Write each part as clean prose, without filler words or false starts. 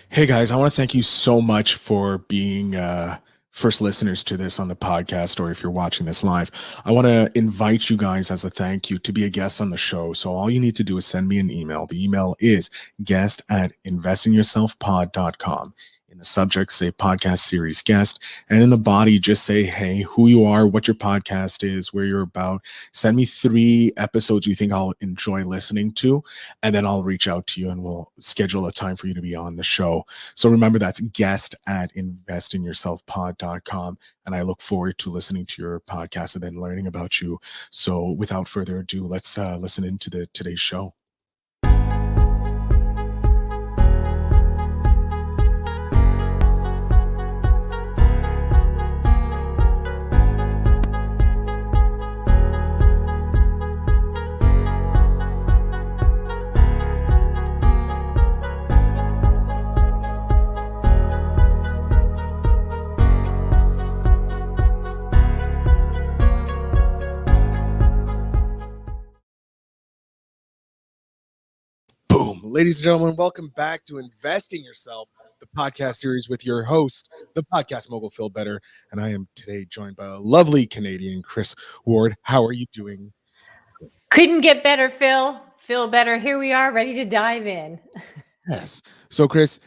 Hey guys, I want to thank you so much for being first listeners to this on the podcast, or if you're watching this live. I want to invite you guys as a thank you to be a guest on the show. So all you need to do is send me an email. The email is guest@investingyourselfpod.com. In the subject, say podcast series guest, and in the body, just say, hey, who you are, what your podcast is, where you're about. Send me 3 episodes you think I'll enjoy listening to, and then I'll reach out to you and we'll schedule a time for you to be on the show. So remember, that's guest@investingyourselfpod.com. And I look forward to listening to your podcast and then learning about you. So without further ado, let's listen into today's show. Boom. Ladies and gentlemen, welcome back to Investing Yourself, the podcast series with your host, the podcast mogul Phil Better. And I am today joined by a lovely Canadian, Kris Ward. How are you doing, Kris? Couldn't get better, Phil. Feel better. Here we are, ready to dive in. Yes. So, Kris,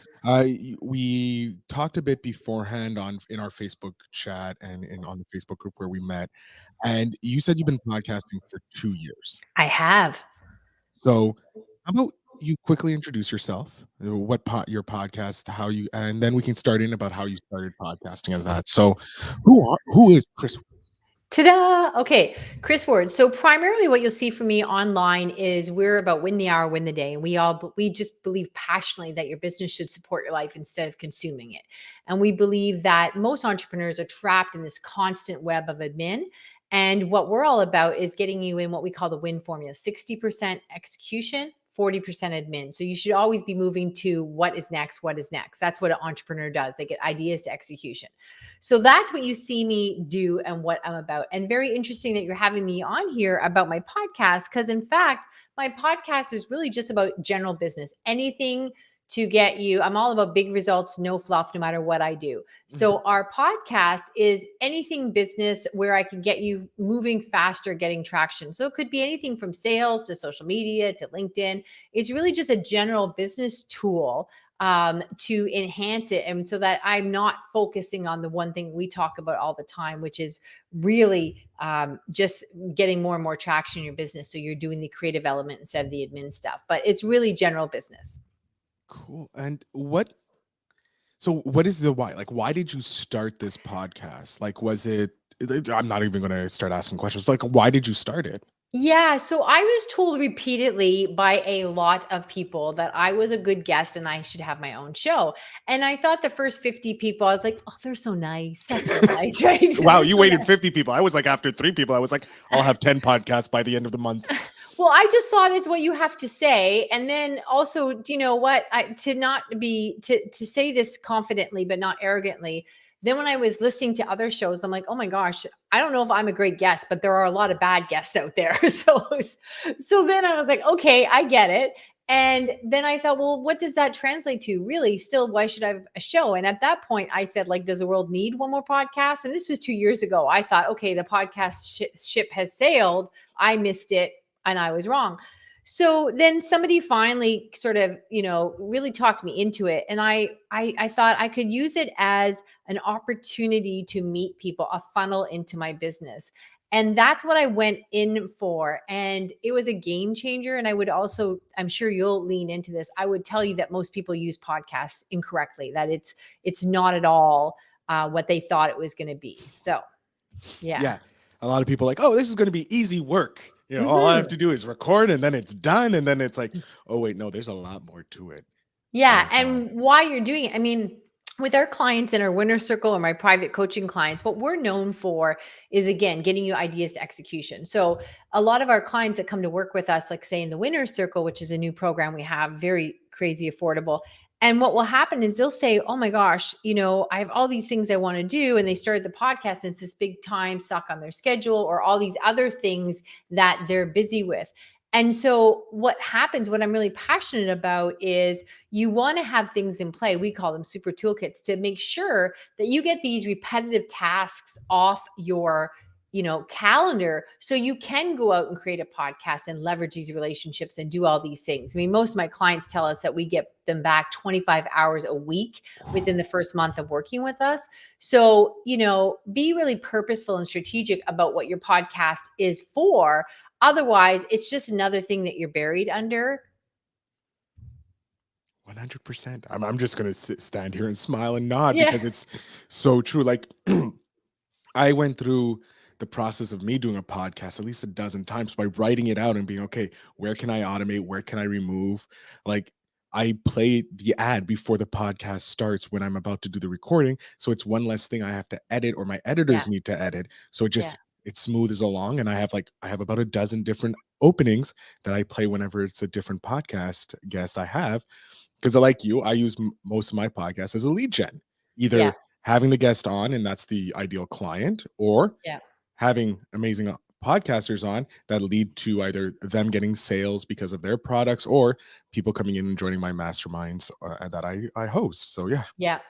we talked a bit beforehand in our Facebook chat and on the Facebook group where we met, and you said you've been podcasting for 2 years. I have. So, how about you quickly introduce yourself, your podcast, and then we can start in about how you started podcasting and that. So, who is Kris? Ta-da! Okay, Kris Ward. So primarily what you'll see from me online is we're about win the hour, win the day. And we just believe passionately that your business should support your life instead of consuming it. And we believe that most entrepreneurs are trapped in this constant web of admin. And what we're all about is getting you in what we call the win formula, 60% execution, 40% admin. So you should always be moving to what is next, what is next. That's what an entrepreneur does. They get ideas to execution. So that's what you see me do and what I'm about. And very interesting that you're having me on here about my podcast, because in fact, my podcast is really just about general business, anything to get you. I'm all about big results, no fluff, no matter what I do. So our podcast is anything business where I can get you moving faster, getting traction. So it could be anything from sales to social media to LinkedIn. It's really just a general business tool to enhance it. And so that I'm not focusing on the one thing we talk about all the time, which is really just getting more and more traction in your business. So you're doing the creative element instead of the admin stuff, but it's really general business. Cool. And what is the why? Like, why did you start this podcast? Like, was it, I'm not even going to start asking questions. Like, why did you start it? Yeah, so I was told repeatedly by a lot of people that I was a good guest and I should have my own show. And I thought the first 50 people, I was like, oh, they're so nice. That's so nice, right? Wow, They're you so waited nice. 50 people. I was like, after 3 people, I was like, I'll have 10 podcasts by the end of the month. Well, I just thought it's what you have to say. And then also, do you know what? To say this confidently, but not arrogantly. Then when I was listening to other shows, I'm like, oh my gosh, I don't know if I'm a great guest, but there are a lot of bad guests out there. So then I was like, okay, I get it. And then I thought, well, what does that translate to? Really, still, why should I have a show? And at that point, I said, like, does the world need one more podcast? And this was 2 years ago. I thought, okay, the podcast ship has sailed. I missed it and I was wrong. So then somebody finally sort of, really talked me into it. And I thought I could use it as an opportunity to meet people, a funnel into my business. And that's what I went in for. And it was a game changer. And I would also, I'm sure you'll lean into this. I would tell you that most people use podcasts incorrectly, that it's not at all what they thought it was going to be. So yeah. Yeah. A lot of people are like, oh, this is going to be easy work. All I have to do is record and then it's done. And then it's like, oh, wait, no, there's a lot more to it. Yeah. And why you're doing it. I mean, with our clients in our winner circle and my private coaching clients, what we're known for is, again, getting you ideas to execution. So a lot of our clients that come to work with us, like say in the winner circle, which is a new program we have, very crazy affordable. And what will happen is they'll say, oh my gosh, I have all these things I want to do. And they started the podcast and it's this big time suck on their schedule or all these other things that they're busy with. And so what happens, what I'm really passionate about is you want to have things in play. We call them super toolkits to make sure that you get these repetitive tasks off your calendar so you can go out and create a podcast and leverage these relationships and do all these things. I mean, most of my clients tell us that we get them back 25 hours a week within the first month of working with us. So, be really purposeful and strategic about what your podcast is for. Otherwise, it's just another thing that you're buried under. 100%. I'm just gonna stand here and smile and nod Yeah. because it's so true. Like I went through the process of me doing a podcast at least a dozen times by writing it out and being okay, where can I automate? Where can I remove? Like I play the ad before the podcast starts when I'm about to do the recording. So it's one less thing I have to edit or my Yeah. editors need to edit. So Yeah. it smooths along. And I have about a dozen different openings that I play whenever it's a different podcast guest I have. Because I like you, I use most of my podcasts as a lead gen, Yeah. either having the guest on, and that's the ideal client, or Yeah. having amazing podcasters on that lead to either them getting sales because of their products or people coming in and joining my masterminds that I host. So yeah, Yeah.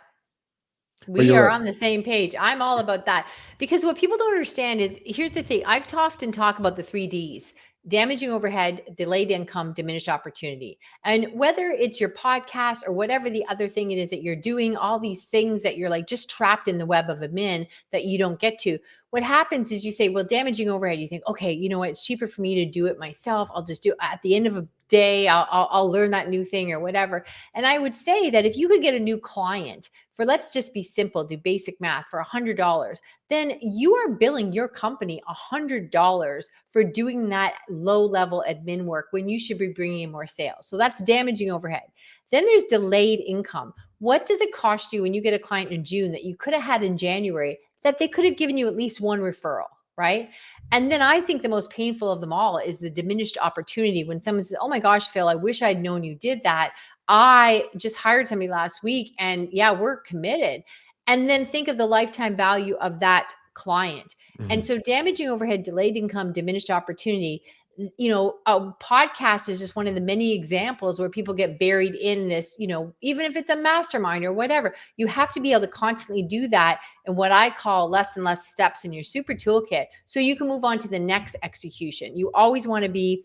but We you're are right. on the same page. I'm all about that because what people don't understand is here's the thing. I often talk about the 3 Ds: damaging overhead, delayed income, diminished opportunity. And whether it's your podcast or whatever the other thing it is that you're doing, all these things that you're like just trapped in the web of admin that you don't get to. What happens is you say, well, damaging overhead, you think, okay, you know what? It's cheaper for me to do it myself. I'll just do it at the end of a day. I'll learn that new thing or whatever. And I would say that if you could get a new client for, let's just be simple, do basic math, for $100, then you are billing your company $100 for doing that low level admin work when you should be bringing in more sales. So that's damaging overhead. Then there's delayed income. What does it cost you when you get a client in June that you could have had in January that they could have given you at least one referral, right? And then I think the most painful of them all is the diminished opportunity when someone says, oh my gosh, Phil, I wish I'd known you did that. I just hired somebody last week and yeah, we're committed. And then think of the lifetime value of that client. And Mhm. so damaging overhead, delayed income, diminished opportunity. A podcast is just one of the many examples where people get buried in this, even if it's a mastermind or whatever, you have to be able to constantly do that. And what I call less and less steps in your super toolkit so you can move on to the next execution. You always want to be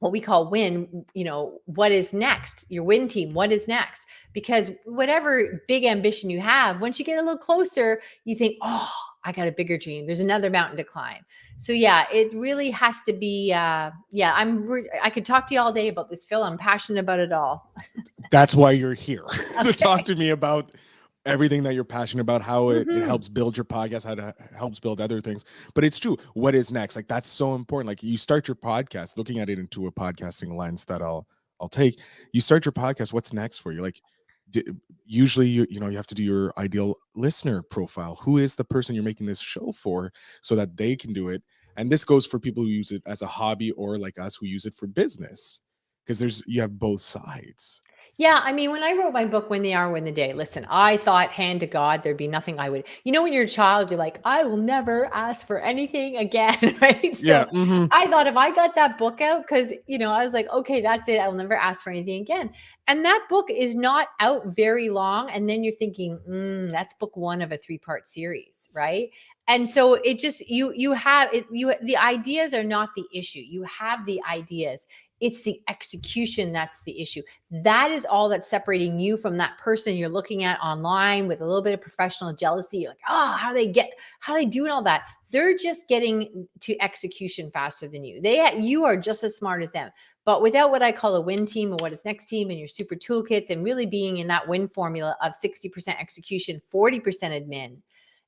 what we call win, what is next? Your win team, what is next? Because whatever big ambition you have, once you get a little closer, you think, oh, I got a bigger dream. There's another mountain to climb. So yeah, it really has to be. I could talk to you all day about this, Phil. I'm passionate about it all. That's why you're here to talk Okay. to me about everything that you're passionate about, how it Hmm. helps build your podcast, how it helps build other things. But it's true. What is next? Like that's so important. Like you start your podcast, looking at it into a podcasting lens that I'll take. You start your podcast. What's next for you? Like d- usually you have to do your ideal listener profile. Who is the person you're making this show for, so that they can do it. And this goes for people who use it as a hobby or like us who use it for business, because you have both sides. Yeah, I mean, when I wrote my book, When the Hour, When the Day, listen, I thought, hand to God, there'd be nothing I would, when you're a child, you're like, I will never ask for anything again, right? Yeah. So I thought if I got that book out, because, I was like, okay, that's it. I will never ask for anything again. And that book is not out very long. And then you're thinking, that's book one of a 3-part series, right? And so it just, you have it, the ideas are not the issue. You have the ideas. It's the execution that's the issue. That is all that's separating you from that person you're looking at online with a little bit of professional jealousy. You're like, oh, how are they doing all that? They're just getting to execution faster than you. You are just as smart as them. But without what I call a win team or what is next team and your super toolkits and really being in that win formula of 60% execution, 40% admin,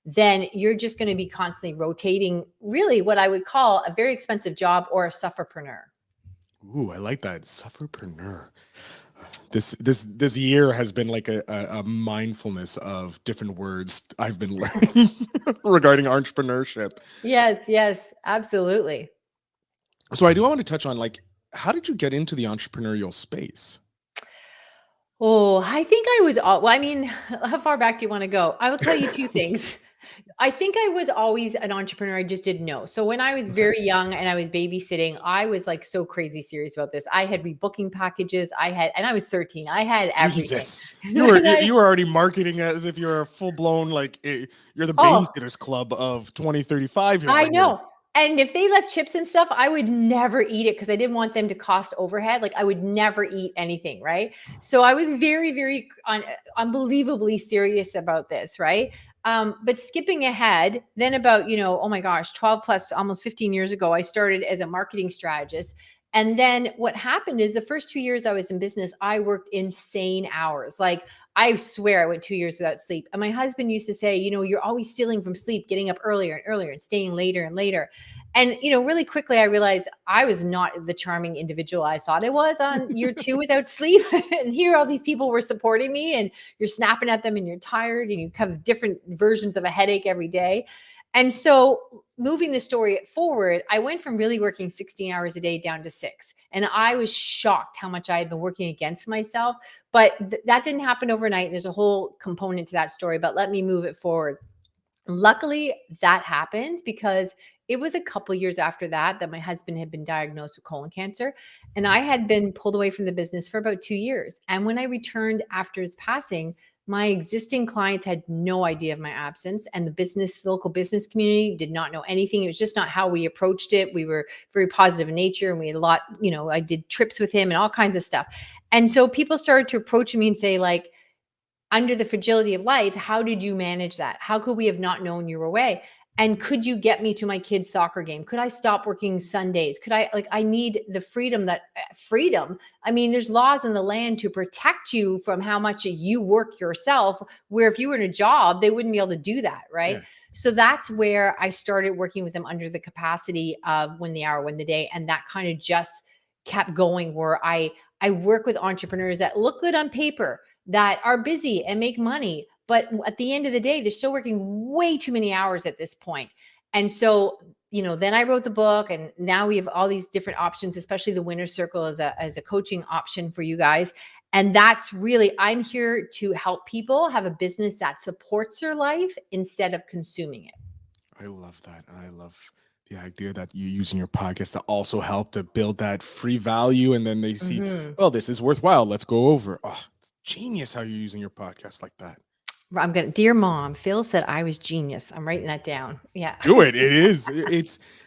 then you're just going to be constantly rotating, really what I would call a very expensive job or a sufferpreneur. Ooh, I like that. Sufferpreneur. This year has been like a mindfulness of different words I've been learning regarding entrepreneurship. Yes, yes, absolutely. So I do want to touch on, like, how did you get into the entrepreneurial space? Oh, I think I was all well, I mean, how far back do you want to go? I will tell you 2 things. I think I was always an entrepreneur. I just didn't know. So when I was Okay. very young and I was babysitting, I was like so crazy serious about this. I had rebooking packages. And I was 13. I had everything. Jesus. You were And I, you were already marketing as if you're a full-blown you're the oh, babysitters club of 2035 over I here. know. And if they left chips and stuff, I would never eat it because I didn't want them to cost overhead. Like I would never eat anything, right? So I was very, very unbelievably serious about this, right? But skipping ahead, then about, oh my gosh, 12 plus almost 15 years ago, I started as a marketing strategist. And then what happened is the first 2 years I was in business, I worked insane hours. Like I swear I went 2 years without sleep. And my husband used to say, you're always stealing from sleep, getting up earlier and earlier and staying later and later. And, really quickly, I realized I was not the charming individual I thought I was on year 2 without sleep. And here, all these people were supporting me, and you're snapping at them and you're tired and you have different versions of a headache every day. And so, moving the story forward, I went from really working 16 hours a day down to 6. And I was shocked how much I had been working against myself. But that didn't happen overnight. There's a whole component to that story, but let me move it forward. Luckily, that happened because it was a couple years after that my husband had been diagnosed with colon cancer, and I had been pulled away from the business for about 2 years. And when I returned after his passing, my existing clients had no idea of my absence, and the local business community did not know anything. It was just not how we approached it. We were very positive in nature, and we had a lot, I did trips with him and all kinds of stuff. And so people started to approach me and say, like, under the fragility of life, how did you manage that? How could we have not known you were away? And could you get me to my kids' soccer game? Could I stop working Sundays? I need the freedom. I mean, there's laws in the land to protect you from how much you work yourself, where if you were in a job, they wouldn't be able to do that. Right. Yeah. So that's where I started working with them under the capacity of Win the Hour, Win the Day. And that kind of just kept going, where I work with entrepreneurs that look good on paper, that are busy and make money. But at the end of the day, they're still working way too many hours at this point. And so, then I wrote the book, and now we have all these different options, especially the Winner's Circle as a coaching option for you guys. And that's really, I'm here to help people have a business that supports their life instead of consuming it. I love that. I love the idea that you're using your podcast to also help to build that free value. And then they see, Mhm. well, this is worthwhile. Let's go over. Oh, it's genius how you're using your podcast like that. Dear mom, Phil said I was genius. I'm writing that down. Yeah. Do it. It is.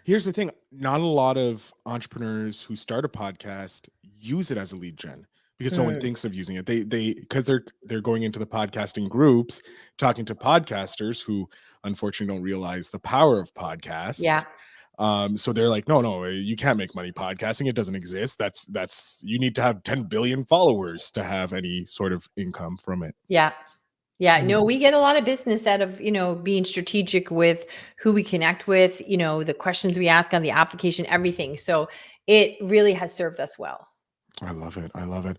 Here's the thing. Not a lot of entrepreneurs who start a podcast use it as a lead gen because no one Mm. thinks of using it. Because they're going into the podcasting groups, talking to podcasters who unfortunately don't realize the power of podcasts. Yeah. So they're like, no, you can't make money podcasting. It doesn't exist. That's you need to have 10 billion followers to have any sort of income from it. Yeah. Yeah, And no, we get a lot of business out of, being strategic with who we connect with, the questions we ask on the application, everything. So it really has served us well. I love it. I love it.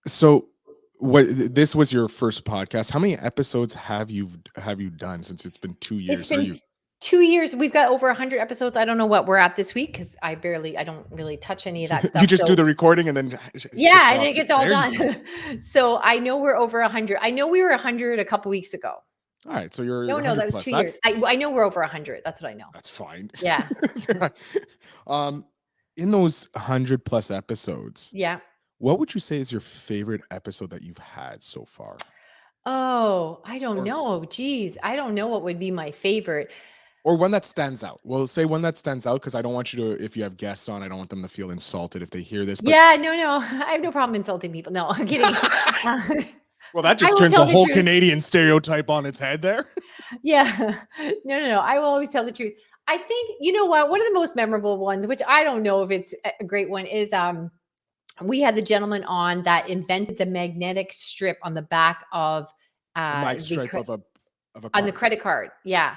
So this was your first podcast. How many episodes have you done since it's been 2 It's years? Are been you 2 years. We've got over 100 episodes. I don't know what we're at this week because I don't really touch any of that stuff. you just do So the recording and then yeah, and it gets all There you go. done. So I know we're over 100. I know we were 100 a couple weeks ago. All right, so you're No, 100 that was plus. 2 years. I know we're over 100. That's what I know. That's fine. Yeah. In those 100 plus episodes, Yeah. what would you say is your favorite episode that you've had so far? Oh, I don't Or know. Geez, I don't know what would be my favorite. or one that stands out. Well, say one that stands out because I don't want you to, if you have guests on, I don't want them to feel insulted if they hear this. But Yeah, no. I have no problem insulting people. No, I'm kidding. well, that I just will turns tell a the whole truth. Canadian stereotype on its head there. Yeah. No. I will always tell the truth. I think, you know what? One of the most memorable ones, which I don't know if it's a great one, is we had the gentleman on that invented the magnetic strip on the back of The mic the stripe of a on the card. credit card. Yeah.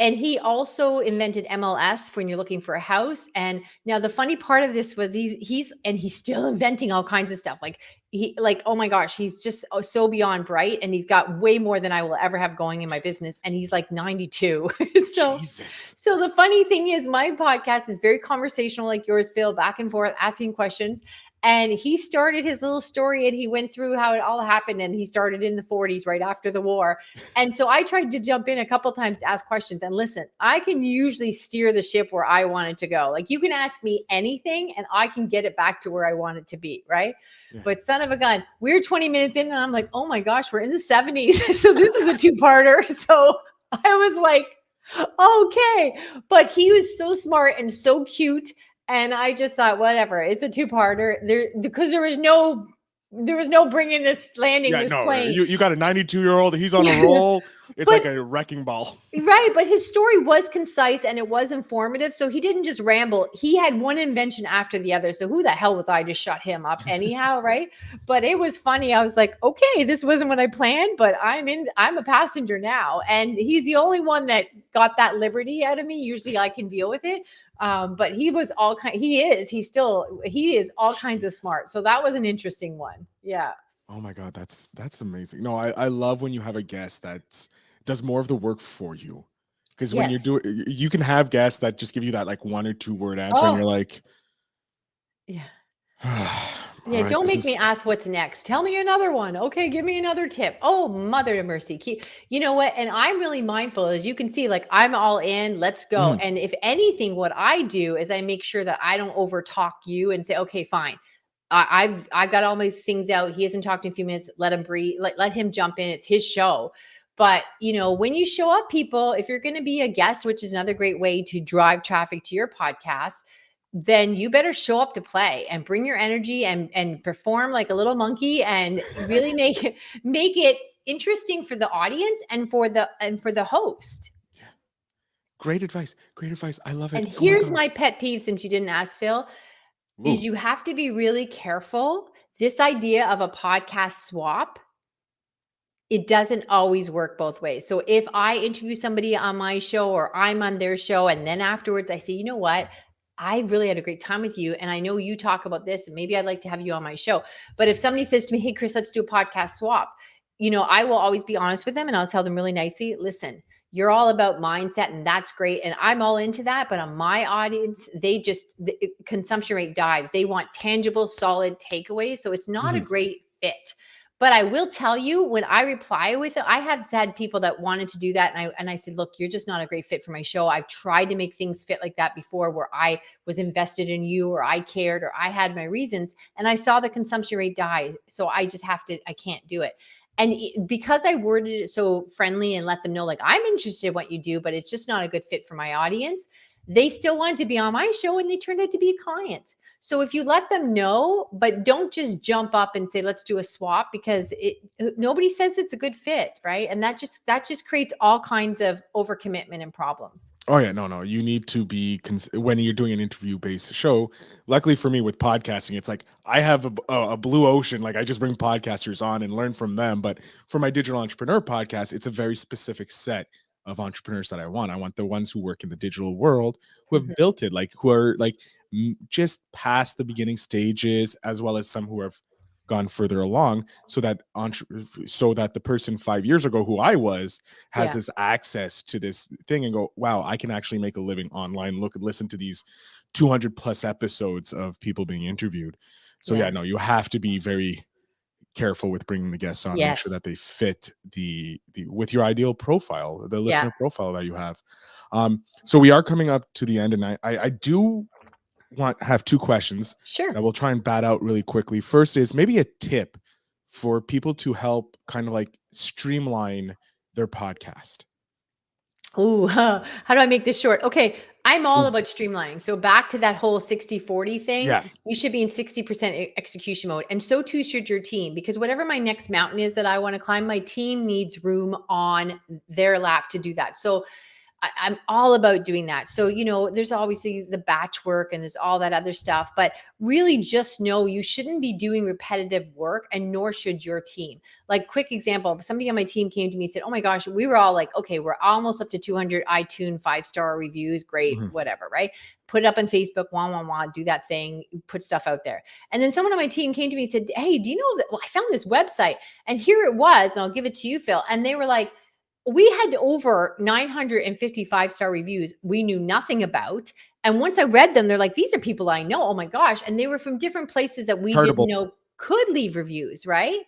And he also invented MLS when you're looking for a house. And now the funny part of this was he's still inventing all kinds of stuff. Oh my gosh, he's just so beyond bright, and he's got way more than I will ever have going in my business. And he's like 92. Jesus. So the funny thing is my podcast is very conversational, like yours, Phil, back and forth, asking questions. And he started his little story and he went through how it all happened. And he started in the 40s, right after the war. And so I tried to jump in a couple times to ask questions. And listen, I can usually steer the ship where I want it to go. Like you can ask me anything and I can get it back to where I want it to be. Right. Yeah. But son of a gun, we're 20 minutes in and I'm like, oh my gosh, we're in the 70s. So this is a two-parter. So I was like, okay. But he was so smart and so cute. And I just thought, whatever, it's a two-parter there because there was no bringing this landing Yeah, this no, plane. you got a 92-year-old. He's on a roll. It's But like a wrecking ball. right, but his story was concise and it was informative. So he didn't just ramble. He had one invention after the other. So who the hell was I to shut him up anyhow, right? But it was funny. I was like, okay, this wasn't what I planned, but I'm a passenger now. And he's the only one that got that liberty out of me. Usually I can deal with it. But he was he is all kinds of smart. So that was an interesting one. Yeah. Oh my God, that's amazing. No, I love when you have a guest that does more of the work for you. Because when you're Yes. doing, you can have guests that just give you that like 1 or 2 word answer, and Oh, you're like, yeah. all Yeah, right, don't this make me is. ask what's next. Tell me another one. Okay, give me another tip. Oh, mother of mercy. You know what? And I'm really mindful, as you can see, like I'm all in, let's go. Mhm. And if anything, what I do is I make sure that I don't over talk you and say, okay, fine. I've got all my things out. He hasn't talked in a few minutes. Let him breathe. Let him jump in. It's his show. But when you show up, people, if you're going to be a guest, which is another great way to drive traffic to your podcast, then you better show up to play and bring your energy and perform like a little monkey and really make it interesting for the audience and for the host. Yeah. Great advice. Great advice. I love And it. Oh my here's God. my pet peeve, since you didn't ask, Phil, is Ooh. you have to be really careful. This idea of a podcast swap, it doesn't always work both ways. So if I interview somebody on my show or I'm on their show, and then afterwards I say, you know what? I really had a great time with you. And I know you talk about this, and maybe I'd like to have you on my show. But if somebody says to me, hey, Kris, let's do a podcast swap, I will always be honest with them and I'll tell them really nicely, listen, you're all about mindset and that's great. And I'm all into that. But on my audience, the consumption rate dives. They want tangible, solid takeaways. So it's not a Mhm. great fit. But I will tell you, when I reply with it, I have had people that wanted to do that. And I said, look, you're just not a great fit for my show. I've tried to make things fit like that before, where I was invested in you, or I cared, or I had my reasons. And I saw the consumption rate die. So I just I can't do it. And because I worded it so friendly and let them know, like, I'm interested in what you do, but it's just not a good fit for my audience, they still wanted to be on my show and they turned out to be a client. So if you let them know, but don't just jump up and say, let's do a swap, because nobody says it's a good fit, right? And that just creates all kinds of overcommitment and problems. Oh yeah, no, no. You need to be when you're doing an interview-based show. Luckily for me with podcasting, it's like I have a blue ocean. Like I just bring podcasters on and learn from them. But for my digital entrepreneur podcast, it's a very specific set of entrepreneurs that I want. I want the ones who work in the digital world, who have Mhm. built it, like who are like just past the beginning stages, as well as some who have gone further along, so that so that the person 5 years ago who I was has Yeah. this access to this thing and go, wow, I can actually make a living online. Listen to these 200 plus episodes of people being interviewed. So yeah, Yeah. no, you have to be very careful with bringing the guests on and make sure Yes. that they fit the with your ideal profile, the Yeah. listener profile that you have. So we are coming up to the end, and I do have 2 questions that Sure. we'll try and bat out really quickly. First is maybe a tip for people to help kind of like streamline their podcast. Ooh, how do I make this short? Okay, I'm all Ooh, about streamlining. So back to that whole 60-40 thing, yeah. you should be in 60% execution mode. And so too should your team, because whatever my next mountain is that I want to climb, my team needs room on their lap to do that. So I'm all about doing that. So, there's obviously the batch work and there's all that other stuff, but really just know you shouldn't be doing repetitive work, and nor should your team. Like, quick example, somebody on my team came to me and said, oh my gosh, we were all like, okay, we're almost up to 200 iTunes 5-star reviews. Great, Mhm. whatever, right? Put it up on Facebook, do that thing, put stuff out there. And then someone on my team came to me and said, hey, do you know that? Well, I found this website and here it was, and I'll give it to you, Phil. And they were like, we had over 955 star reviews we knew nothing about. And once I read them, they're like, these are people I know. Oh my gosh. And they were from different places that we didn't Chartable. know could leave reviews, right?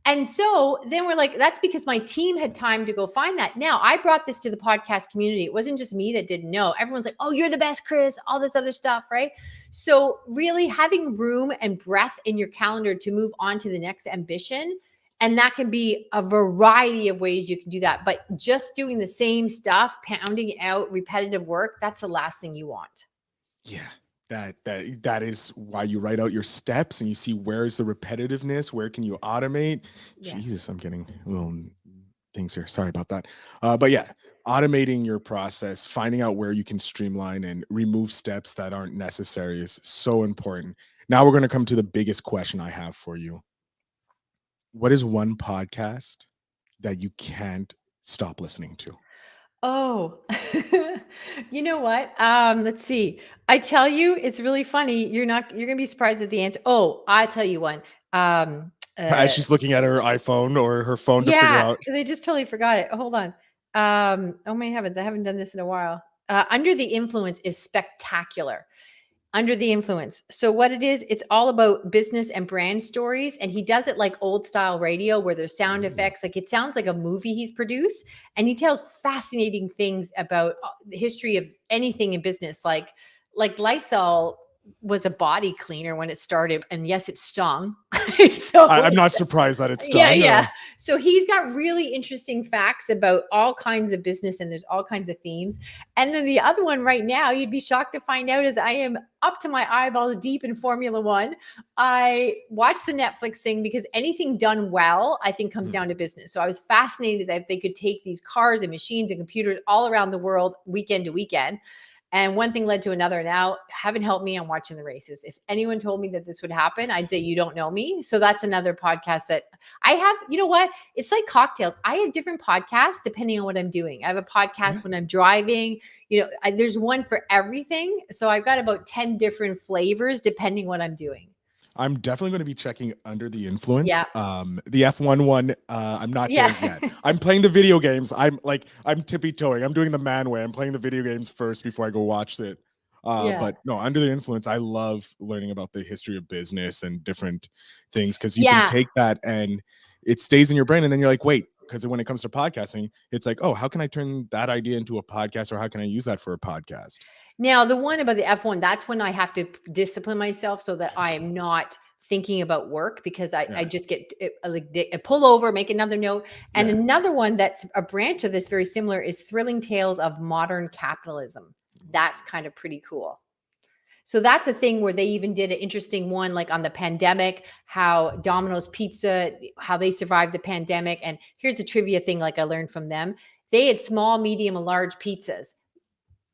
And so then we're like, that's because my team had time to go find that. Now I brought this to the podcast community. It wasn't just me that didn't know. Everyone's like, oh, you're the best, Kris, all this other stuff, right? So really having room and breadth in your calendar to move on to the next ambition. And that can be a variety of ways you can do that. But just doing the same stuff, pounding out repetitive work, that's the last thing you want. Yeah. That is why you write out your steps and you see where's the repetitiveness, where can you automate. Yeah. Jesus, I'm getting little things here. Sorry about that. But yeah, automating your process, finding out where you can streamline and remove steps that aren't necessary is so important. Now we're going to come to the biggest question I have for you. What is one podcast that you can't stop listening to? Oh, you know what? Let's see. I tell you, it's really funny. You're gonna be surprised at the answer. Oh, I tell you one. Um, As uh, she's looking at her iPhone or her phone to figure yeah, out. because I just totally forgot it. Hold on. Oh my heavens, I haven't done this in a while. Under the Influence is spectacular. Under the Influence. So what it is, it's all about business and brand stories. And he does it like old style radio where there's sound effects. Like it sounds like a movie he's produced. And he tells fascinating things about the history of anything in business. Like Lysol was a body cleaner when it started. And yes, it stung. I'm So not surprised that it's yeah, done. yeah. So he's got really interesting facts about all kinds of business and there's all kinds of themes. And then the other one right now, you'd be shocked to find out is I am up to my eyeballs deep in Formula One. I watched the Netflix thing because anything done well, I think comes down to business. So I was fascinated that they could take these cars and machines and computers all around the world weekend to weekend. And one thing led to another. Now, heaven help me, I'm watching the races. If anyone told me that this would happen, I'd say you don't know me. So that's another podcast that I have. You know what? It's like cocktails. I have different podcasts depending on what I'm doing. I have a podcast when I'm driving. There's one for everything. So I've got about 10 different flavors depending what I'm doing. I'm definitely going to be checking Under the Influence. Yeah. The F1 one, I'm not Yeah. there yet. I'm playing the video games. I'm tippy toeing. I'm doing the man way. I'm playing the video games first before I go watch it. Yeah. But no, Under the Influence, I love learning about the history of business and different things because you can Yeah. take that and it stays in your brain. And then you're like, wait, because when it comes to podcasting, it's like, oh, how can I turn that idea into a podcast or how can I use that for a podcast? Now, the one about the F1, that's when I have to discipline myself so that I am not thinking about work because I just get pull over, make another note. And another one that's a branch of this very similar is Thrilling Tales of Modern Capitalism. That's kind of pretty cool. So that's a thing where they even did an interesting one, like on the pandemic, how Domino's Pizza, how they survived the pandemic. And here's a trivia thing, like I learned from them. They had small, medium, and large pizzas.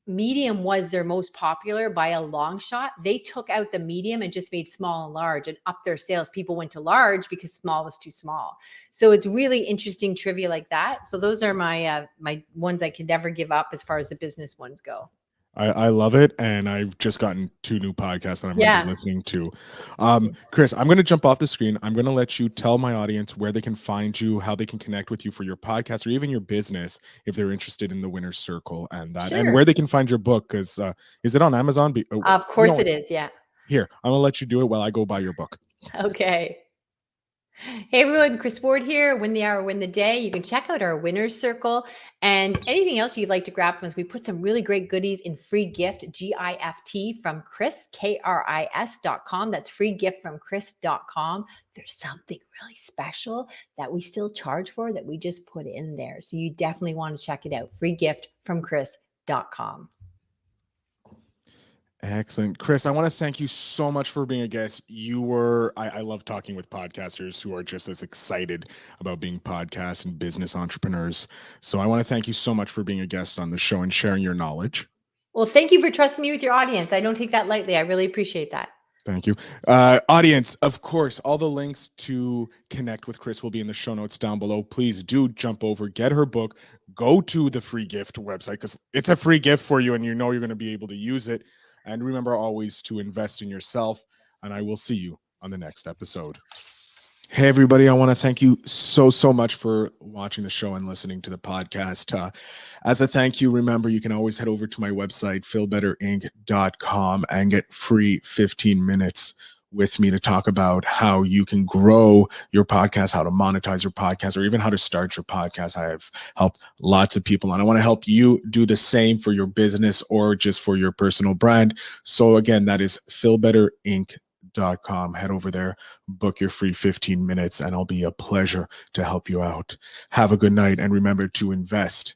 Medium was their most popular by a long shot. They took out the medium and just made small and large and upped their sales. People went to large because small was too small. So it's really interesting trivia like that. So those are my my ones I can never give up as far as the business ones go. I love it. And I've just gotten 2 new podcasts that I'm going to be listening to. Kris, I'm going to jump off the screen. I'm going to let you tell my audience where they can find you, how they can connect with you for your podcast or even your business if they're interested in the Winner's Circle and that, and where they can find your book. Because is it on Amazon? Of course it is. Yeah. Here, I'm going to let you do it while I go buy your book. Okay. Hey everyone, Kris Ward here. Win the hour, win the day. You can check out our Winner's Circle and anything else you'd like to grab from us. We put some really great goodies in free gift, GIFT from Kris, KRIS.com. That's free gift from Kris.com. There's something really special that we still charge for that we just put in there. So you definitely want to check it out. Free gift from Kris.com. Excellent. Kris, I want to thank you so much for being a guest. I love talking with podcasters who are just as excited about being podcasts and business entrepreneurs. So I want to thank you so much for being a guest on the show and sharing your knowledge. Well, thank you for trusting me with your audience. I don't take that lightly. I really appreciate that. Thank you. Audience, of course, all the links to connect with Kris will be in the show notes down below. Please do jump over, get her book, go to the free gift website because it's a free gift for you and you know you're going to be able to use it. And remember always to invest in yourself. And I will see you on the next episode. Hey, everybody, I want to thank you so much for watching the show and listening to the podcast. As a thank you, remember, you can always head over to my website, feelbetterinc.com, and get free 15 minutes with me to talk about how you can grow your podcast, how to monetize your podcast, or even how to start your podcast. I have helped lots of people, and I want to help you do the same for your business or just for your personal brand. So again, that is feelbetterinc.com. Head over there, book your free 15 minutes, and it'll be a pleasure to help you out. Have a good night, and remember to invest